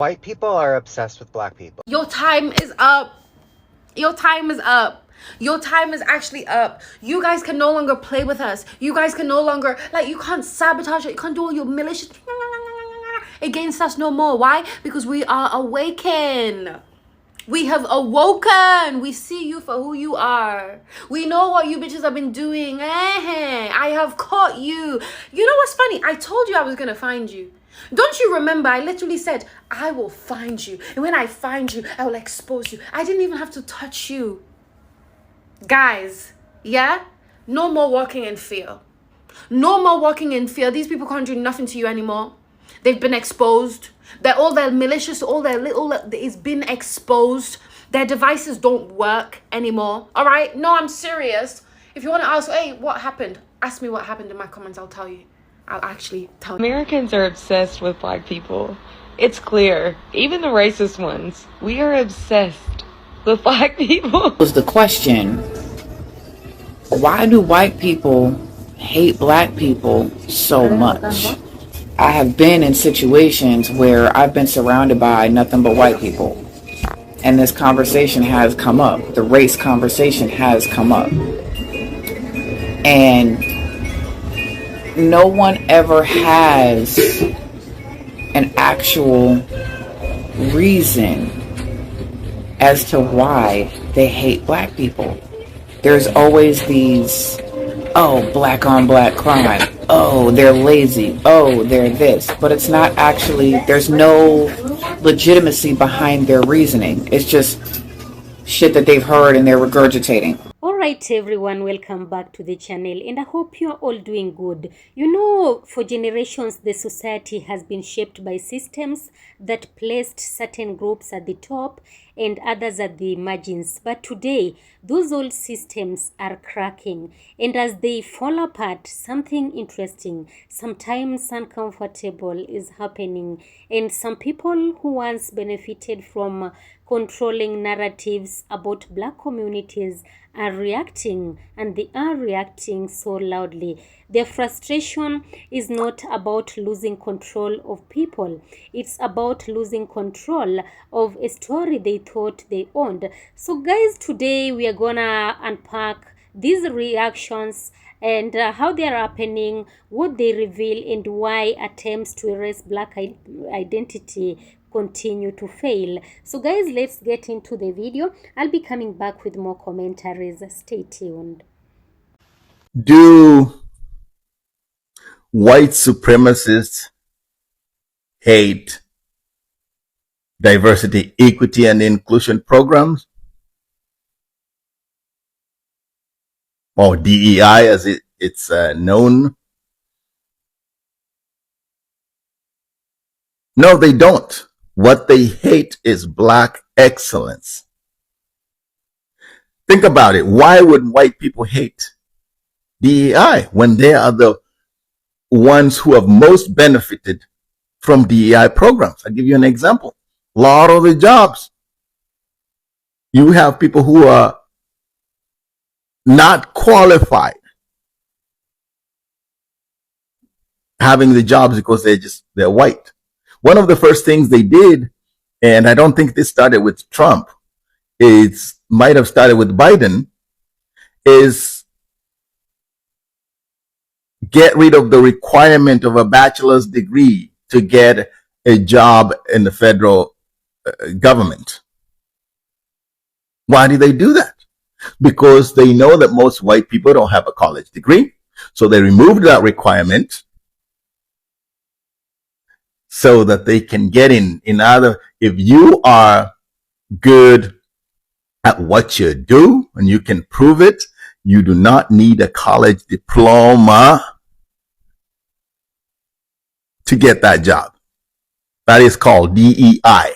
White people are obsessed with black people. Your time is up. Your time is up. Your time is actually up. You guys can no longer play with us. You guys can no longer, like, you can't sabotage it. You can't do all your malicious against us no more. Why? Because we are awakened. We have awoken. We see you for who you are. We know what you bitches have been doing. I have caught you. You know what's funny? I told you I was going to find you. Don't you remember? I literally said, I will find you. And when I find you, I will expose you. I didn't even have to touch you. Guys, yeah? No more walking in fear. No more walking in fear. These people can't do nothing to you anymore. They've been exposed. All their malicious, all their little, it's been exposed. Their devices don't work anymore. All right? No, I'm serious. If you want to ask, hey, what happened? Ask me what happened in my comments. I'll tell you. I'll actually tell you. Americans are obsessed with black people. It's clear. Even the racist ones. We are obsessed with black people. Was the question, why do white people hate black people so much? I have been in situations where I've been surrounded by nothing but white people. And this conversation has come up. The race conversation has come up. And no one ever has an actual reason as to why they hate black people. There's always these, oh, black on black crime. Oh, they're lazy. Oh, they're this. But it's not actually, there's no legitimacy behind their reasoning. It's just shit that they've heard and they're regurgitating. Alright everyone, welcome back to the channel and I hope you are all doing good. You know, for generations the society has been shaped by systems that placed certain groups at the top and others at the margins. But today, those old systems are cracking, and as they fall apart, something interesting, sometimes uncomfortable is happening, and some people who once benefited from controlling narratives about black communities are reacting, and they are reacting so loudly. Their frustration is not about losing control of people. It's about losing control of a story they thought they owned. So guys, today we are gonna unpack these reactions and how they are happening, what they reveal, and why attempts to erase black identity continue to fail. So guys, let's get into the video. I'll be coming back with more commentaries. Stay tuned. Do white supremacists hate diversity, equity, and inclusion programs? Or DEI as it's known? No, they don't. What they hate is black excellence. Think about it. Why would white people hate DEI when they are the ones who have most benefited from DEI programs? I'll give you an example. A lot of the jobs, you have people who are not qualified having the jobs because they're white. One of the first things they did, and I don't think this started with Trump, it might have started with Biden, is get rid of the requirement of a bachelor's degree to get a job in the federal government. Why did they do that? Because they know that most white people don't have a college degree. So they removed that requirement so that they can get in. If you are good at what you do and you can prove it, you do not need a college diploma to get that job. That is called DEI.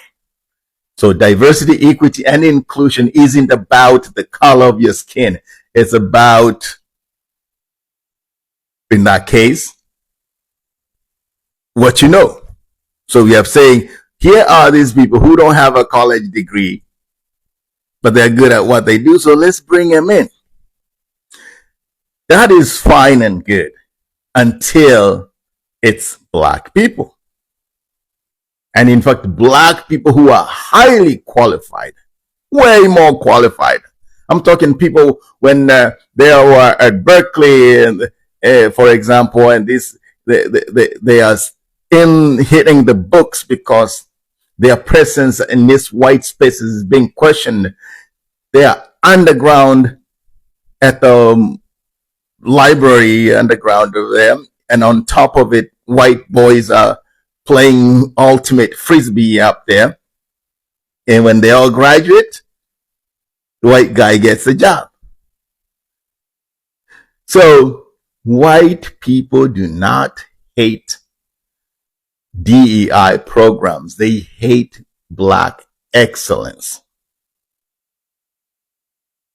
So diversity, equity, and inclusion isn't about the color of your skin. It's about, in that case, what you know. So we have saying, here are these people who don't have a college degree, but they're good at what they do. So let's bring them in. That is fine and good until it's black people. And in fact, black people who are highly qualified, way more qualified. I'm talking people when they were at Berkeley, and for example, and they are in hitting the books because their presence in this white space is being questioned. They are underground at the library underground over there, and on top of it, white boys are playing ultimate frisbee up there. And when they all graduate, the white guy gets a job. So white people do not hate DEI programs. They hate black excellence.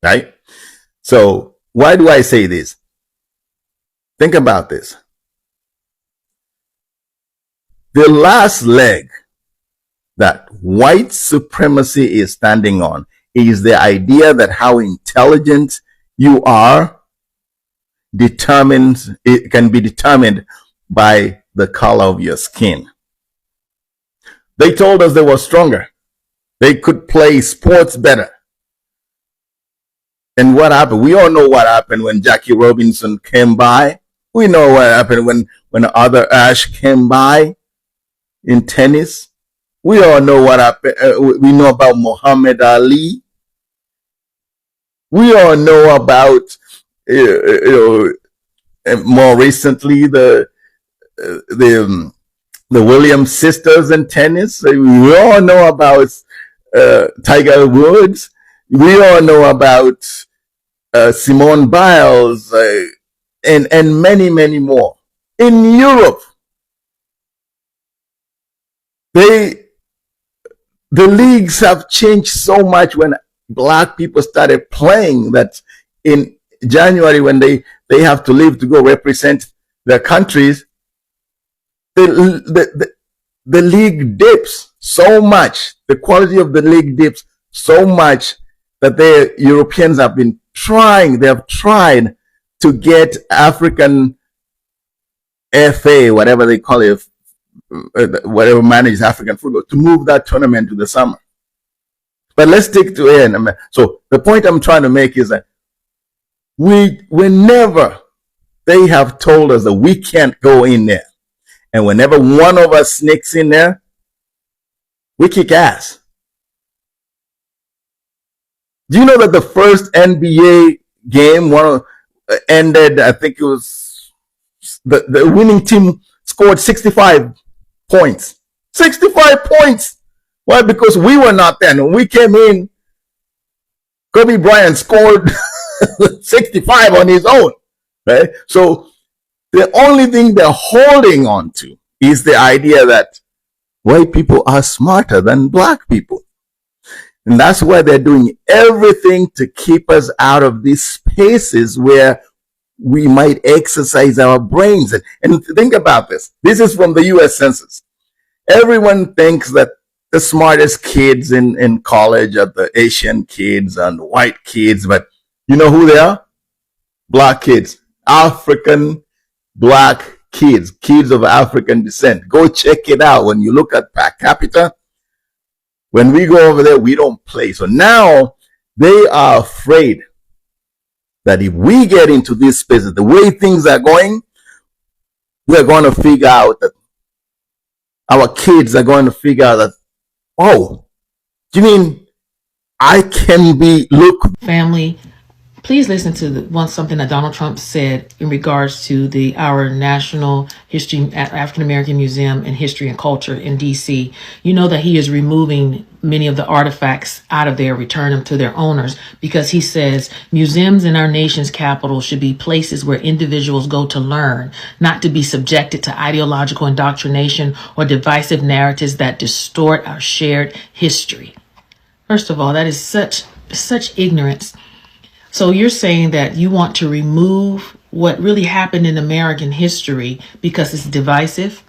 Right? So why do I say this? Think about this. The last leg that white supremacy is standing on is the idea that how intelligent you are can be determined by the color of your skin. They told us they were stronger. They could play sports better. And what happened? We all know what happened when Jackie Robinson came by. We know what happened when Arthur Ashe came by in tennis. We all know what happened. We know about Muhammad Ali. We all know about, more recently, the Williams sisters in tennis. We all know about Tiger Woods. We all know about Simone Biles and many, many more. In Europe, the leagues have changed so much when black people started playing that in January, when they have to leave to go represent their countries, the league dips so much. The quality of the league dips so much that the Europeans have been trying. They have tried to get African FA, whatever they call it, whatever manages African football, to move that tournament to the summer. But let's stick to it. So the point I'm trying to make is that whenever they have told us that we can't go in there, and whenever one of us sneaks in there, we kick ass. Do you know that the first NBA game ended, I think it was, the winning team scored 65 points. 65 points! Why? Because we were not there. And when we came in, Kobe Bryant scored 65 on his own. Right? So the only thing they're holding on to is the idea that white people are smarter than black people. And that's why they're doing everything to keep us out of these spaces where we might exercise our brains. And think about this. This is from the US Census. Everyone thinks that the smartest kids in college are the Asian kids and white kids, but you know who they are? Black kids. African black kids. Kids of African descent. Go check it out. When you look at per capita, when we go over there, we don't play. So now they are afraid that if we get into these spaces, the way things are going, we're going to figure out that our kids are going to figure out that, oh, do you mean I can look? Family, please listen to something that Donald Trump said in regards to our National History, African American Museum and History and Culture in D.C. You know that he is removing many of the artifacts out of there, return them to their owners, because he says museums in our nation's capital should be places where individuals go to learn, not to be subjected to ideological indoctrination or divisive narratives that distort our shared history. First of all, that is such ignorance. So you're saying that you want to remove what really happened in American history because it's divisive,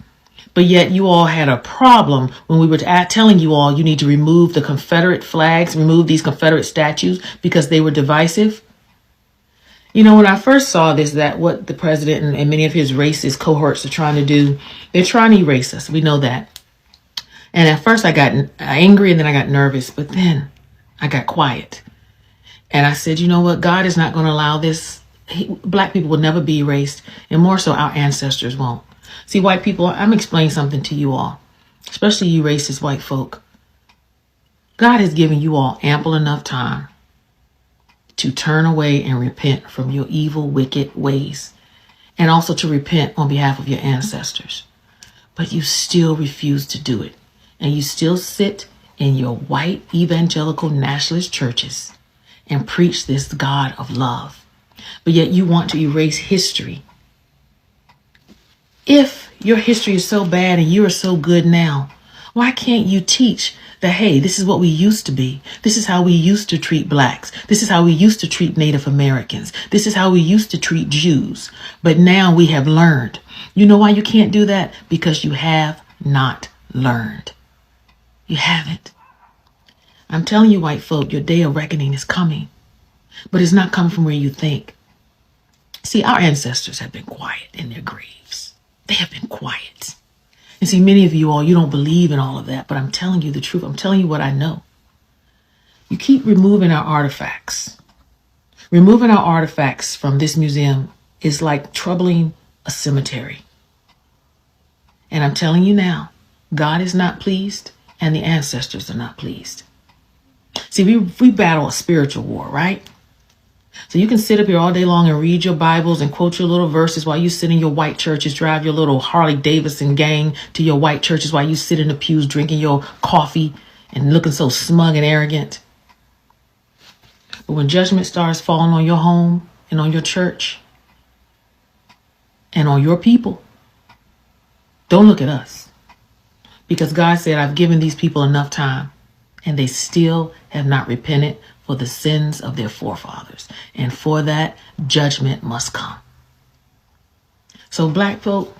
but yet you all had a problem when we were telling you all you need to remove the Confederate flags, remove these Confederate statues because they were divisive. You know, when I first saw this, that what the president and many of his racist cohorts are trying to do, they're trying to erase us. We know that. And at first I got angry and then I got nervous, but then I got quiet. And I said, you know what? God is not going to allow this. Black people will never be erased, and more so our ancestors won't. See, white people, I'm explaining something to you all, especially you racist white folk. God has given you all ample enough time to turn away and repent from your evil, wicked ways, and also to repent on behalf of your ancestors. But you still refuse to do it. And you still sit in your white evangelical nationalist churches and preach this God of love. But yet you want to erase history. If your history is so bad and you are so good now, why can't you teach that, hey, this is what we used to be. This is how we used to treat blacks. This is how we used to treat Native Americans. This is how we used to treat Jews. But now we have learned. You know why you can't do that? Because you have not learned. You haven't. I'm telling you, white folk, your day of reckoning is coming. But it's not coming from where you think. See, our ancestors have been quiet in their graves. They have been quiet. And see, many of you all, you don't believe in all of that, but I'm telling you the truth. I'm telling you what I know. You keep removing our artifacts. Removing our artifacts from this museum is like troubling a cemetery. And I'm telling you now, God is not pleased and the ancestors are not pleased. See, we battle a spiritual war, right? So you can sit up here all day long and read your Bibles and quote your little verses while you sit in your white churches, drive your little Harley Davidson gang to your white churches while you sit in the pews drinking your coffee and looking so smug and arrogant. But when judgment starts falling on your home and on your church and on your people, don't look at us. Because God said, I've given these people enough time and they still have not repented for the sins of their forefathers. And for that, judgment must come. So black folk,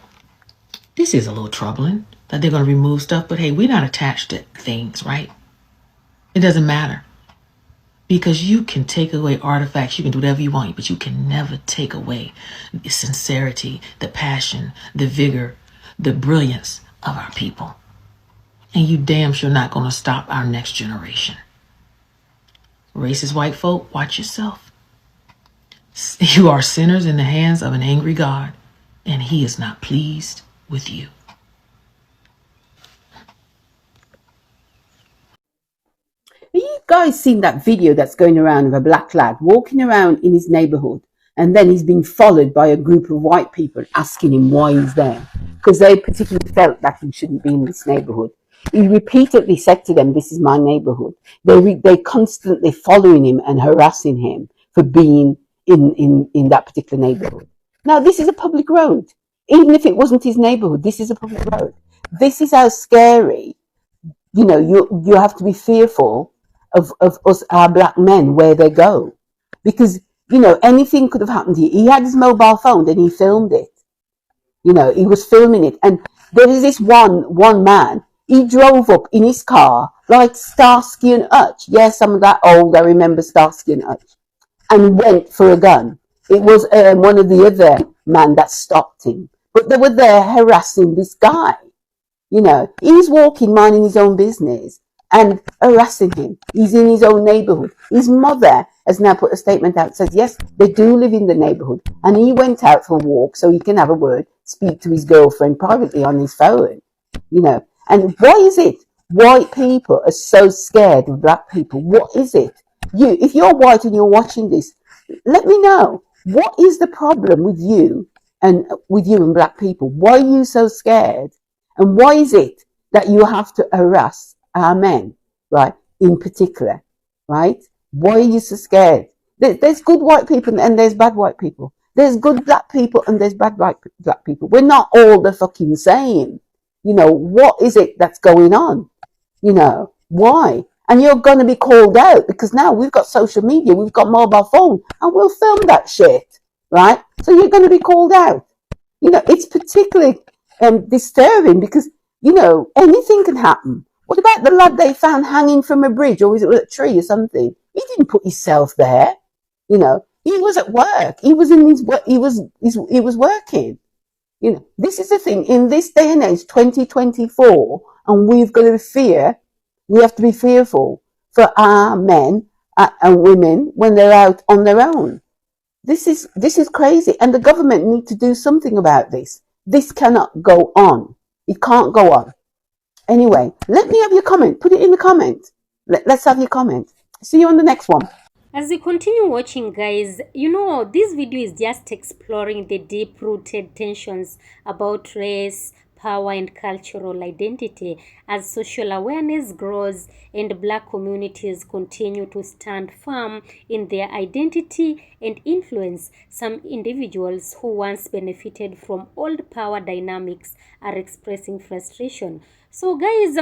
this is a little troubling that they're going to remove stuff. But hey, we're not attached to things, right? It doesn't matter. Because you can take away artifacts, you can do whatever you want, but you can never take away the sincerity, the passion, the vigor, the brilliance of our people. And you damn sure not going to stop our next generation. Racist white folk, watch yourself. You are sinners in the hands of an angry God, and he is not pleased with you. Have you guys seen that video that's going around of a black lad walking around in his neighborhood, and then he's being followed by a group of white people asking him why he's there? Because they particularly felt that he shouldn't be in this neighborhood. He repeatedly said to them, this is my neighborhood. They constantly following him and harassing him for being in that particular neighborhood. Now, this is a public road. Even if it wasn't his neighborhood, this is a public road. This is how scary, you have to be fearful of us, our black men, where they go. Because, anything could have happened to you. He had his mobile phone and he filmed it. He was filming it. And there is this one man, he drove up in his car like Starsky and Hutch. Yes, I'm that old, I remember Starsky and Hutch. And went for a gun. It was one of the other men that stopped him. But they were there harassing this guy. He's walking, minding his own business and harassing him. He's in his own neighborhood. His mother has now put a statement out, says, yes, they do live in the neighborhood. And he went out for a walk so he can have a word, speak to his girlfriend privately on his phone, And why is it white people are so scared of black people? What is it? If you're white and you're watching this, let me know. What is the problem with you and black people? Why are you so scared? And why is it that you have to harass our men, right? In particular, right? Why are you so scared? There's good white people and there's bad white people. There's good black people and there's bad black people. We're not all the fucking same. What is it that's going on? Why? And you're going to be called out because now we've got social media, we've got mobile phone, and we'll film that shit, right? So you're going to be called out. It's particularly disturbing because, anything can happen. What about the lad they found hanging from a bridge, or was it a tree or something? He didn't put himself there. He was at work. He was in his work. He was working. You know, this is the thing. In this day and age, 2024, and we've got to fear. We have to be fearful for our men and women when they're out on their own. This is crazy, and the government need to do something about this. This cannot go on. It can't go on. Anyway, let me have your comment. Put it in the comment. Let's have your comment. See you on the next one. As we continue watching, guys, this video is just exploring the deep-rooted tensions about race, power, and cultural identity as social awareness grows and Black communities continue to stand firm in their identity and influence. Some individuals who once benefited from old power dynamics are expressing frustration. So guys,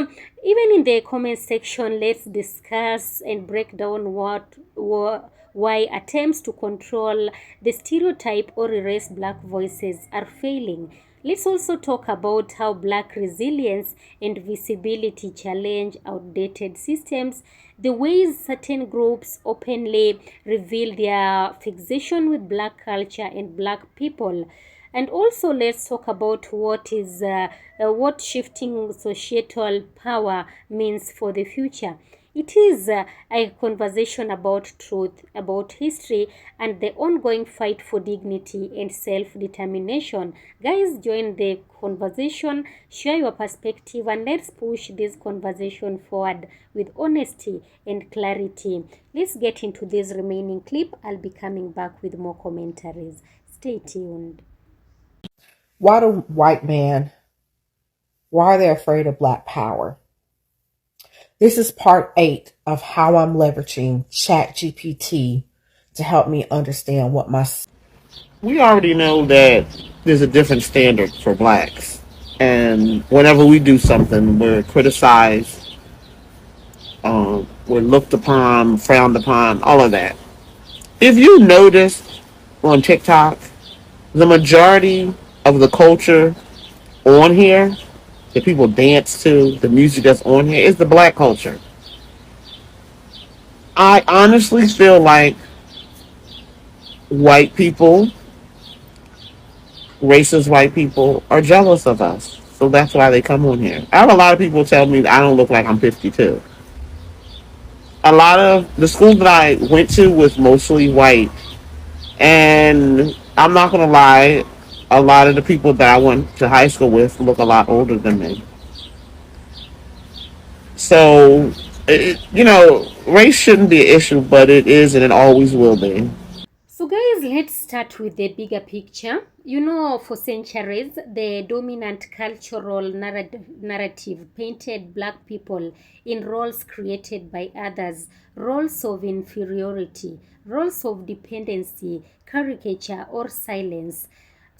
even in the comment section, let's discuss and break down why attempts to control the stereotype or erase Black voices are failing. Let's also talk about how Black resilience and visibility challenge outdated systems, the ways certain groups openly reveal their fixation with Black culture and Black people. And also let's talk about what shifting societal power means for the future. It is a conversation about truth, about history, and the ongoing fight for dignity and self-determination. Guys, join the conversation, share your perspective, and let's push this conversation forward with honesty and clarity. Let's get into this remaining clip. I'll be coming back with more commentaries. Stay tuned. Why do white men, why are they afraid of Black power? This is part 8 of how I'm leveraging ChatGPT to help me understand what my... We already know that there's a different standard for Blacks. And whenever we do something, we're criticized, we're looked upon, frowned upon, all of that. If you notice on TikTok, the majority of the culture on here that people dance to, the music that's on here, is the Black culture. I honestly feel like white people, racist white people, are jealous of us. So that's why they come on here. I have a lot of people tell me that I don't look like I'm 52. A lot of the school that I went to was mostly white. And I'm not going to lie, a lot of the people that I went to high school with look a lot older than me. So, race shouldn't be an issue, but it is and it always will be. So guys, let's start with the bigger picture. For centuries, the dominant cultural narrative painted Black people in roles created by others, roles of inferiority, roles of dependency, caricature, or silence.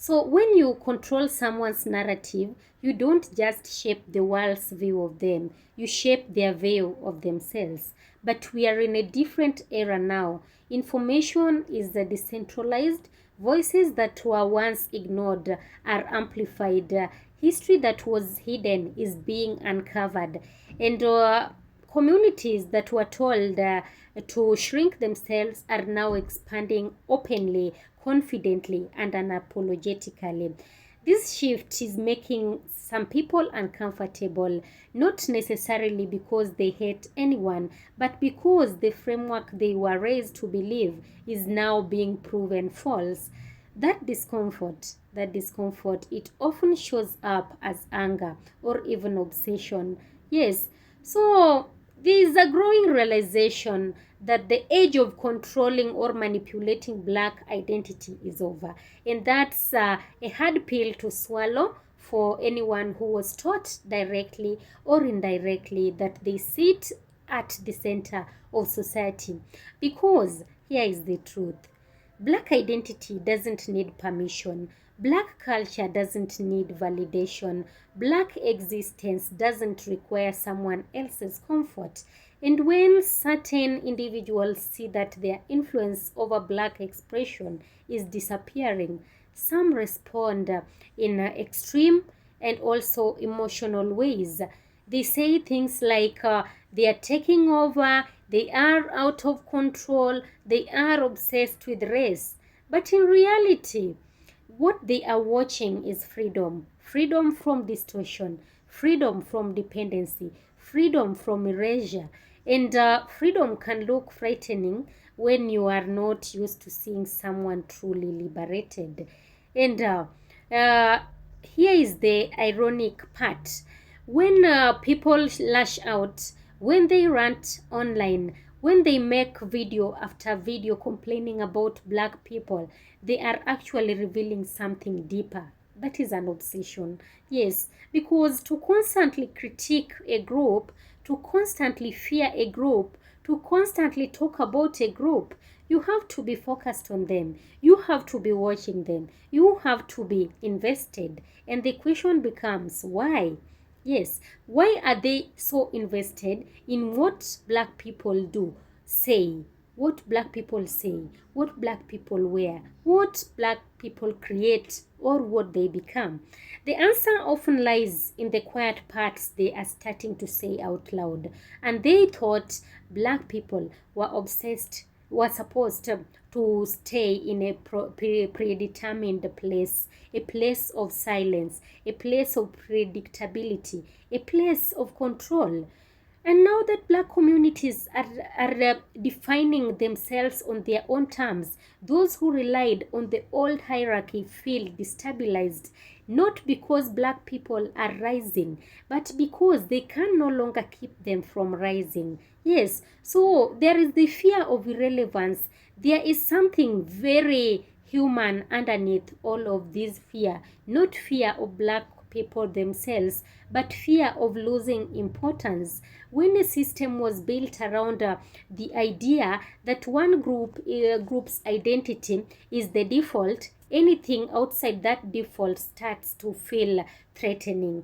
So when you control someone's narrative, you don't just shape the world's view of them, you shape their view of themselves. But we are in a different era now. Information is decentralized. Voices that were once ignored are amplified. History that was hidden is being uncovered. And communities that were told to shrink themselves are now expanding openly, confidently, and unapologetically. This shift is making some people uncomfortable, not necessarily because they hate anyone, but because the framework they were raised to believe is now being proven false. That discomfort, it often shows up as anger or even obsession. Yes, so there is a growing realization that the age of controlling or manipulating Black identity is over. And that's a hard pill to swallow for anyone who was taught directly or indirectly that they sit at the center of society. Because here is the truth. Black identity doesn't need permission. Black culture doesn't need validation. Black existence doesn't require someone else's comfort. And when certain individuals see that their influence over Black expression is disappearing, some respond in extreme and also emotional ways. They say things like they are taking over, they are out of control, they are obsessed with race. But in reality, What they are watching is freedom. Freedom from distortion, freedom from dependency, freedom from erasure. And freedom can look frightening when you are not used to seeing someone truly liberated. And here is the ironic part. When people lash out, when they rant online, when they make video after video complaining about black people, they are actually revealing something deeper. That is an obsession. Yes, because to constantly critique a group, to constantly fear a group, to constantly talk about a group, you have to be focused on them. You have to be watching them. You have to be invested. And the question becomes, why? Yes, why are they so invested in what black people do, say, what black people say, what black people wear, what black people create, or what they become? The answer often lies in the quiet parts they are starting to say out loud. And they thought black people were supposed to stay in a predetermined place, a place of silence, a place of predictability, a place of control. And now that black communities are defining themselves on their own terms, those who relied on the old hierarchy feel destabilized, not because black people are rising, but because they can no longer keep them from rising. Yes, so there is the fear of irrelevance. There is something very human underneath all of this fear, not fear of black people themselves, but fear of losing importance. When a system was built around the idea that one group's identity is the default, anything outside that default starts to feel threatening.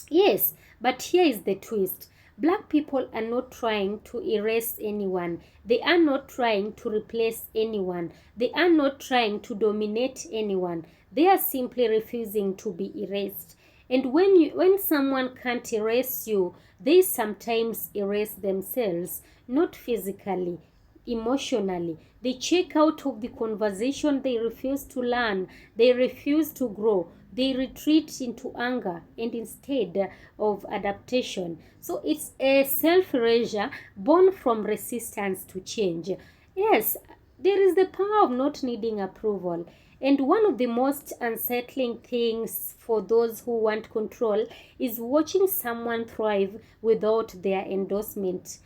Yes, but here is the twist. Black people are not trying to erase anyone. They are not trying to replace anyone. They are not trying to dominate anyone. They are simply refusing to be erased. And when someone can't erase you, they sometimes erase themselves, not physically, emotionally. They check out of the conversation, they refuse to learn, they refuse to grow, they retreat into anger and instead of adaptation. So it's a self-erasure born from resistance to change. Yes, there is the power of not needing approval. And one of the most unsettling things for those who want control is watching someone thrive without their endorsement.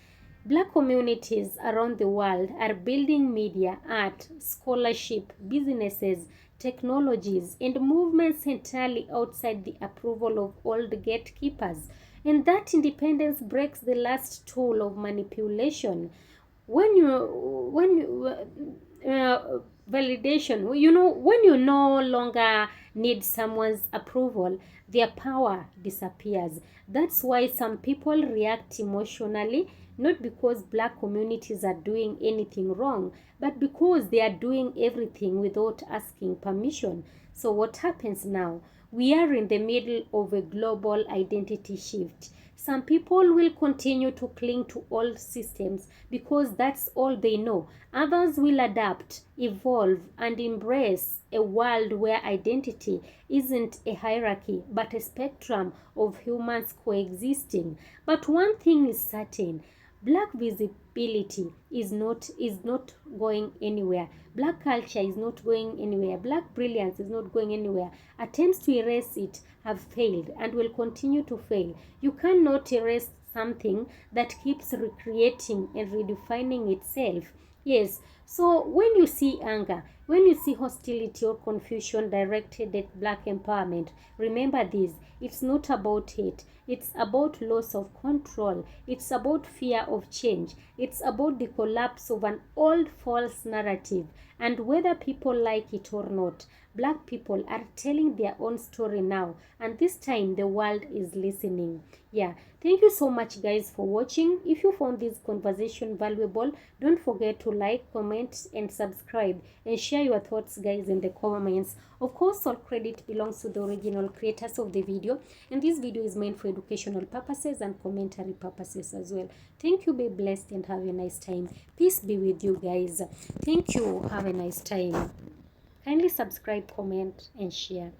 Black communities around the world are building media, art, scholarship, businesses, technologies, and movements entirely outside the approval of old gatekeepers. And that independence breaks the last tool of manipulation. When you validation, when you no longer need someone's approval, their power disappears. That's why some people react emotionally, not because black communities are doing anything wrong, but because they are doing everything without asking permission. So what happens now? We are in the middle of a global identity shift. Some people will continue to cling to old systems because that's all they know. Others will adapt, evolve, and embrace a world where identity isn't a hierarchy but a spectrum of humans coexisting. But one thing is certain: black visibility is not going anywhere. Black culture is not going anywhere. Black brilliance is not going anywhere. Attempts to erase it have failed and will continue to fail. You cannot erase something that keeps recreating and redefining itself. Yes, so when you see anger, when you see hostility or confusion directed at black empowerment, remember this: it's not about hate, it's about loss of control, it's about fear of change, it's about the collapse of an old false narrative. And whether people like it or not, black people are telling their own story now, and this time the world is listening. Yeah, thank you so much guys for watching. If you found this conversation valuable, don't forget to like, comment, and subscribe, and share your thoughts guys in the comments. Of course, all credit belongs to the original creators of the video, and this video is meant for educational purposes and commentary purposes as well. Thank you, be blessed, and have a nice time. Peace be with you guys. Thank you, have a nice time. Kindly subscribe, comment, and share.